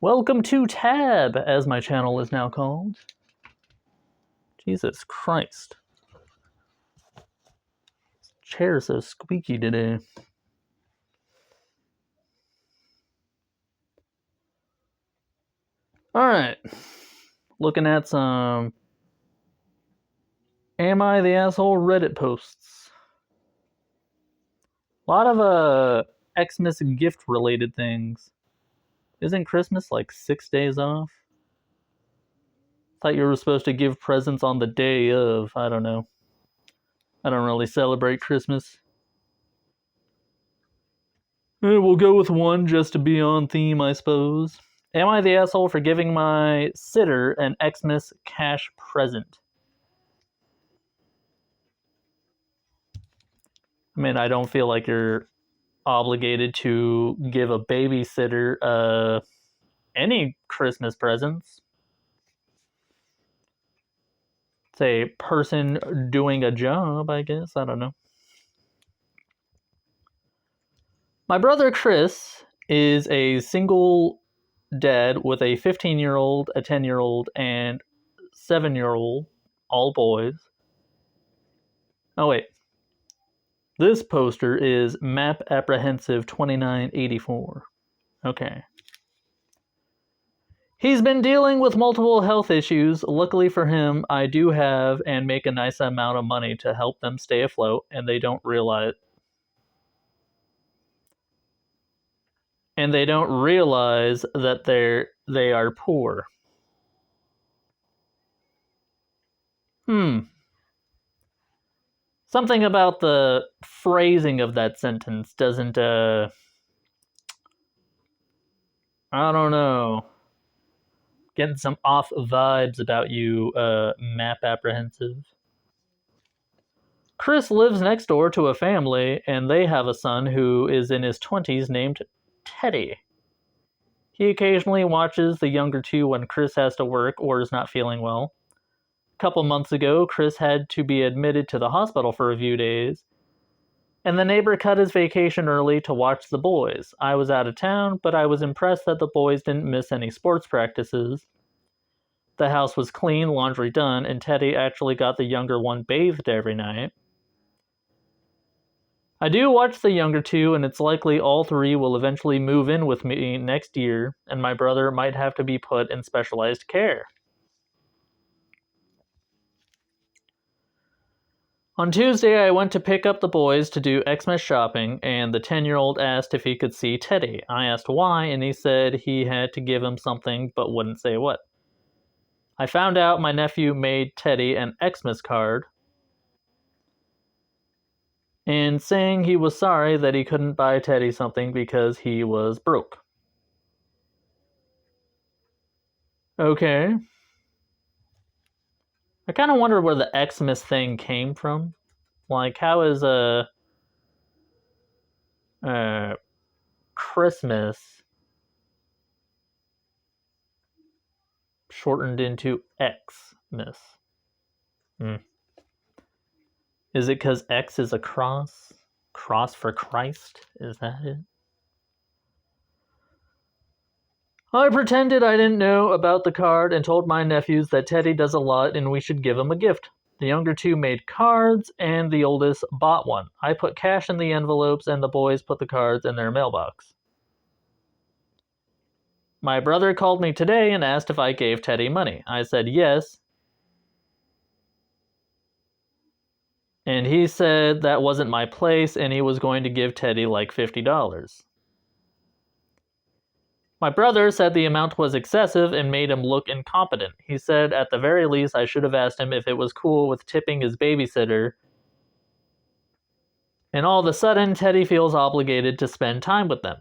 Welcome to Tab, as my channel is now called. Jesus Christ. This chair's so squeaky today. Alright. Looking at some Am I the Asshole Reddit posts. A lot of Xmas gift related things. Isn't Christmas like 6 days off? Thought you were supposed to give presents on the day of. I don't know. I don't really celebrate Christmas. We'll go with one just to be on theme, I suppose. Am I the asshole for giving my sitter an Xmas cash present? I mean, I don't feel like you're obligated to give a babysitter any Christmas presents. It's a person doing a job, I guess. I don't know. My brother Chris is a single dad with a 15-year-old, a 10-year-old, and 7-year-old, all boys. Oh, wait. This poster is Map Apprehensive 2984. Okay. He's been dealing with multiple health issues. Luckily for him, I do have and make a nice amount of money to help them stay afloat, and they don't realize that they are poor. Something about the phrasing of that sentence doesn't, I don't know. Getting some off vibes about you, Map Apprehensive. Chris lives next door to a family, and they have a son who is in his 20s named Teddy. He occasionally watches the younger two when Chris has to work or is not feeling well. A couple months ago, Chris had to be admitted to the hospital for a few days, and the neighbor cut his vacation early to watch the boys. I was out of town, but I was impressed that the boys didn't miss any sports practices. The house was clean, laundry done, and Teddy actually got the younger one bathed every night. I do watch the younger two, and it's likely all three will eventually move in with me next year, and my brother might have to be put in specialized care. On Tuesday, I went to pick up the boys to do Xmas shopping, and the 10-year-old asked if he could see Teddy. I asked why, and he said he had to give him something, but wouldn't say what. I found out my nephew made Teddy an Xmas card, and saying he was sorry that he couldn't buy Teddy something because he was broke. Okay. I kind of wonder where the Xmas thing came from. Like, how is Christmas shortened into Xmas? Is it because X is a cross? Cross for Christ? Is that it? I pretended I didn't know about the card and told my nephews that Teddy does a lot and we should give him a gift. The younger two made cards, and the oldest bought one. I put cash in the envelopes, and the boys put the cards in their mailbox. My brother called me today and asked if I gave Teddy money. I said yes, and he said that wasn't my place, and he was going to give Teddy like $50. My brother said the amount was excessive and made him look incompetent. He said at the very least I should have asked him if it was cool with tipping his babysitter. And all of a sudden, Teddy feels obligated to spend time with them.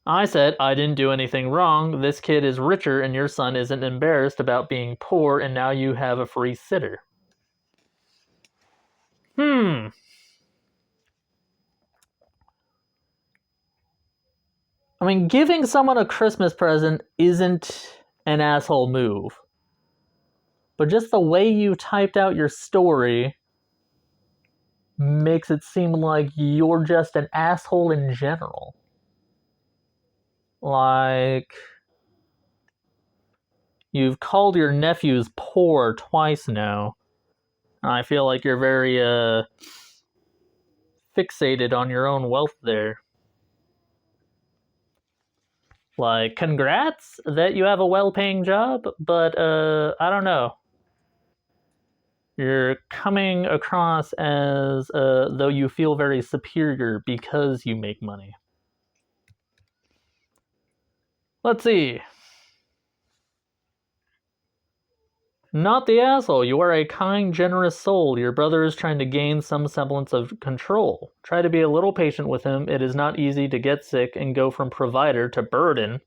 I said, I didn't do anything wrong. This kid is richer and your son isn't embarrassed about being poor, and now you have a free sitter. I mean, giving someone a Christmas present isn't an asshole move. But just the way you typed out your story makes it seem like you're just an asshole in general. Like, you've called your nephews poor twice now. I feel like you're very fixated on your own wealth there. Like, congrats that you have a well-paying job, but I don't know. You're coming across as though you feel very superior because you make money. Let's see. Not the asshole. You are a kind, generous soul. Your brother is trying to gain some semblance of control. Try to be a little patient with him. It is not easy to get sick and go from provider to burden.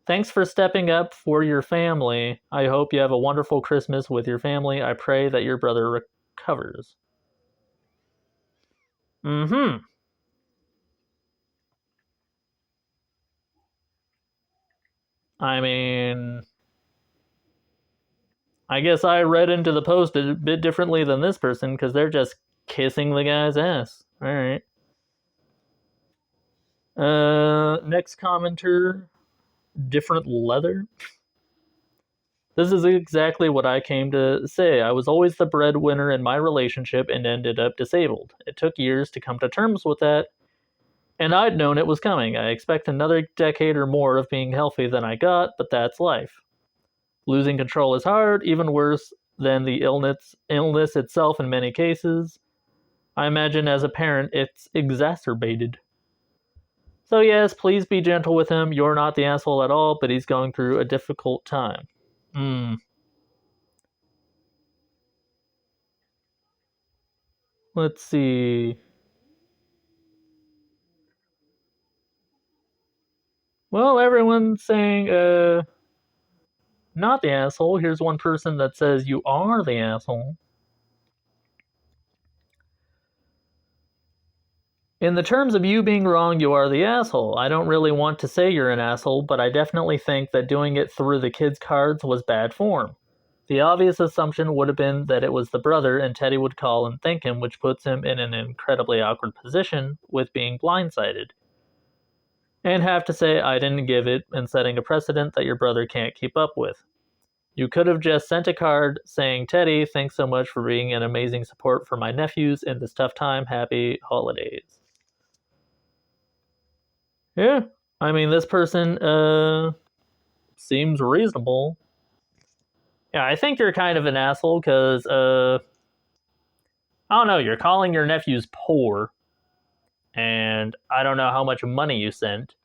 Thanks for stepping up for your family. I hope you have a wonderful Christmas with your family. I pray that your brother recovers. Mm-hmm. I mean, I guess I read into the post a bit differently than this person because they're just kissing the guy's ass. All right. Next commenter, different leather. This is exactly what I came to say. I was always the breadwinner in my relationship and ended up disabled. It took years to come to terms with that, and I'd known it was coming. I expect another decade or more of being healthy than I got, but that's life. Losing control is hard, even worse than the illness itself in many cases. I imagine as a parent, it's exacerbated. So, yes, please be gentle with him. You're not the asshole at all, but he's going through a difficult time. Hmm. Let's see. Well, everyone's saying, not the asshole. Here's one person that says you are the asshole. In the terms of you being wrong, you are the asshole. I don't really want to say you're an asshole, but I definitely think that doing it through the kid's cards was bad form. The obvious assumption would have been that it was the brother, and Teddy would call and thank him, which puts him in an incredibly awkward position with being blindsided. And have to say, I didn't give it, and setting a precedent that your brother can't keep up with. You could have just sent a card saying, Teddy, thanks so much for being an amazing support for my nephews in this tough time. Happy holidays. Yeah, I mean, this person seems reasonable. Yeah, I think you're kind of an asshole because I don't know, you're calling your nephews poor, and I don't know how much money you sent,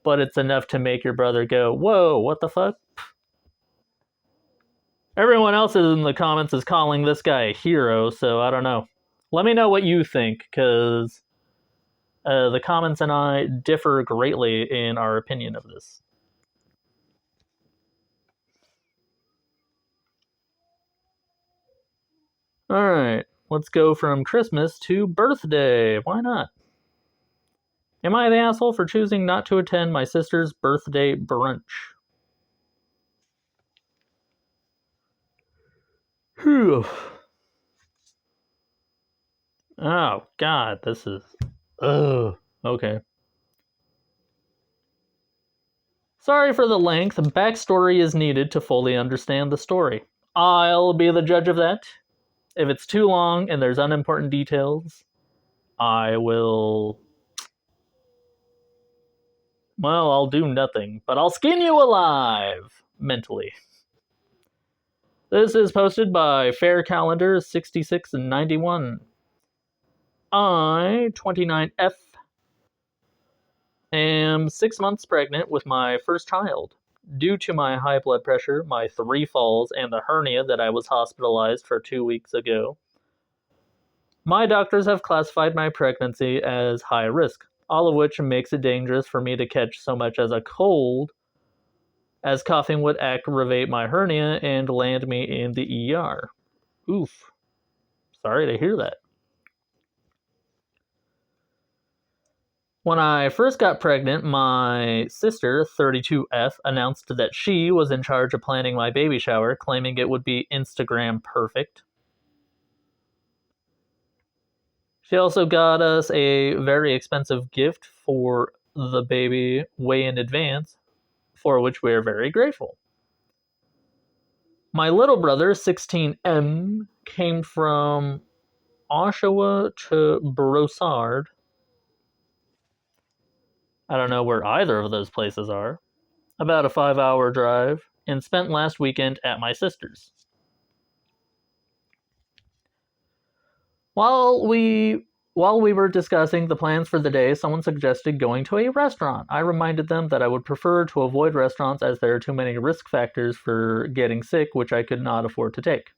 but it's enough to make your brother go, whoa, what the fuck? Everyone else in the comments is calling this guy a hero, so I don't know. Let me know what you think, because the comments and I differ greatly in our opinion of this. Alright, let's go from Christmas to birthday. Why not? Am I the asshole for choosing not to attend my sister's birthday brunch? Phew. Oh, God, this is. Ugh. Okay. Sorry for the length. Backstory is needed to fully understand the story. I'll be the judge of that. If it's too long and there's unimportant details, I will. Well, I'll do nothing, but I'll skin you alive mentally. This is posted by Fair Calendar 6691. I, 29F, am 6 months pregnant with my first child. Due to my high blood pressure, my 3 falls, and the hernia that I was hospitalized for 2 weeks ago, my doctors have classified my pregnancy as high risk, all of which makes it dangerous for me to catch so much as a cold, as coughing would aggravate my hernia and land me in the ER. Oof. Sorry to hear that. When I first got pregnant, my sister, 32F, announced that she was in charge of planning my baby shower, claiming it would be Instagram perfect. She also got us a very expensive gift for the baby way in advance, for which we are very grateful. My little brother, 16M, came from Oshawa to Brossard. I don't know where either of those places are. About a 5-hour drive, and spent last weekend at my sister's. While we were discussing the plans for the day, someone suggested going to a restaurant. I reminded them that I would prefer to avoid restaurants as there are too many risk factors for getting sick, which I could not afford to take.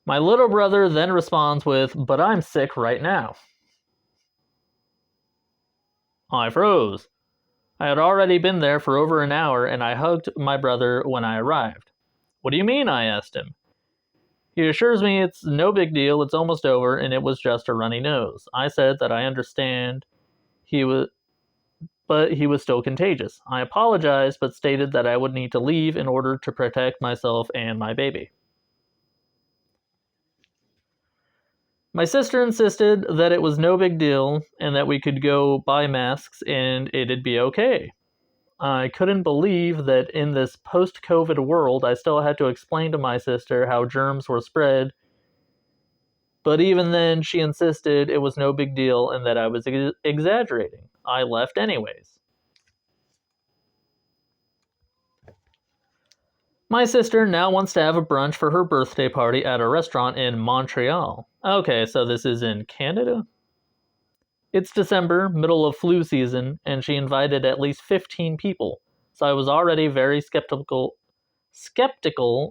My little brother then responds with, "But I'm sick right now." I froze. I had already been there for over an hour, and I hugged my brother when I arrived. "What do you mean?" I asked him. He assures me it's no big deal, it's almost over, and it was just a runny nose. I said that I understand but he was still contagious. I apologized, but stated that I would need to leave in order to protect myself and my baby. My sister insisted that it was no big deal and that we could go buy masks and it'd be okay. I couldn't believe that in this post-COVID world, I still had to explain to my sister how germs were spread, but even then, she insisted it was no big deal and that I was exaggerating. I left anyways. My sister now wants to have a brunch for her birthday party at a restaurant in Montreal. Okay, so this is in Canada? It's December, middle of flu season, and she invited at least 15 people. So I was already very skeptical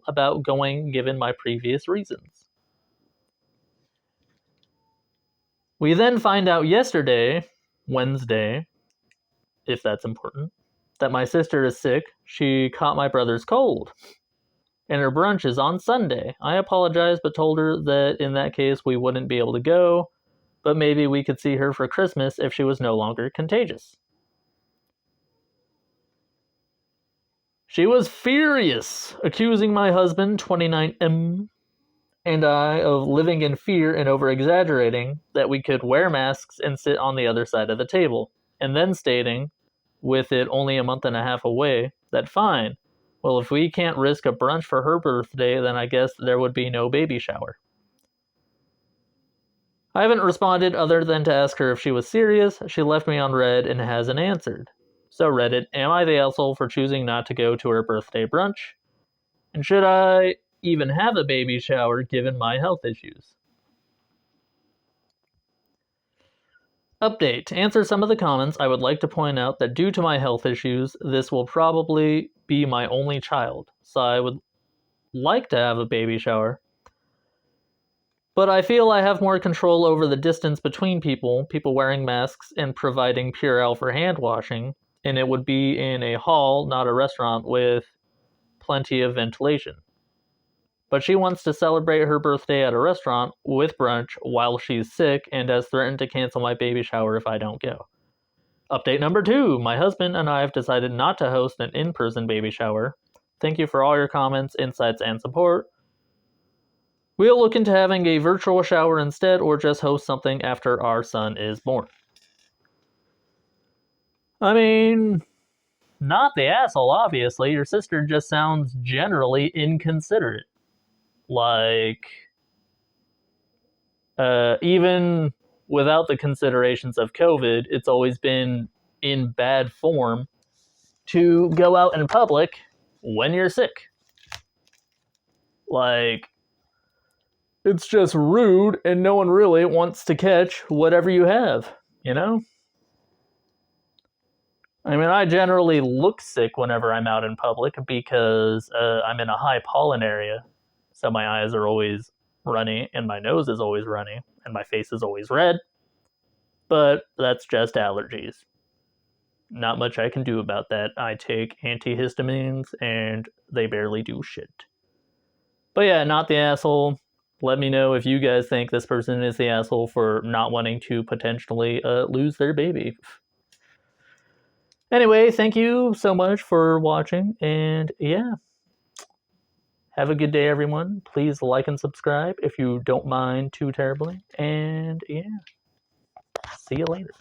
about going given my previous reasons. We then find out yesterday, Wednesday, if that's important, that my sister is sick. She caught my brother's cold. And her brunch is on Sunday. I apologized but told her that in that case we wouldn't be able to go, but maybe we could see her for Christmas if she was no longer contagious. She was furious, accusing my husband, 29M, and I of living in fear and over-exaggerating that we could wear masks and sit on the other side of the table, and then stating, with it only a month and a half away, that fine, well, if we can't risk a brunch for her birthday, then I guess there would be no baby shower. I haven't responded other than to ask her if she was serious. She left me on red and hasn't answered. So Reddit, am I the asshole for choosing not to go to her birthday brunch? And should I even have a baby shower given my health issues? Update. To answer some of the comments, I would like to point out that due to my health issues, this will probably be my only child. So I would like to have a baby shower. But I feel I have more control over the distance between people wearing masks, and providing Purell for hand washing, and it would be in a hall, not a restaurant, with plenty of ventilation. But she wants to celebrate her birthday at a restaurant with brunch while she's sick and has threatened to cancel my baby shower if I don't go. Update number 2. My husband and I have decided not to host an in-person baby shower. Thank you for all your comments, insights, and support. We'll look into having a virtual shower instead, or just host something after our son is born. I mean, not the asshole, obviously. Your sister just sounds generally inconsiderate. Like, even without the considerations of COVID, it's always been in bad form to go out in public when you're sick. Like, it's just rude, and no one really wants to catch whatever you have, you know? I mean, I generally look sick whenever I'm out in public because I'm in a high pollen area. So my eyes are always runny, and my nose is always runny, and my face is always red. But that's just allergies. Not much I can do about that. I take antihistamines, and they barely do shit. But yeah, not the asshole. Let me know if you guys think this person is the asshole for not wanting to potentially lose their baby. Anyway, thank you so much for watching, and yeah, have a good day, everyone. Please like and subscribe if you don't mind too terribly, and yeah, see you later.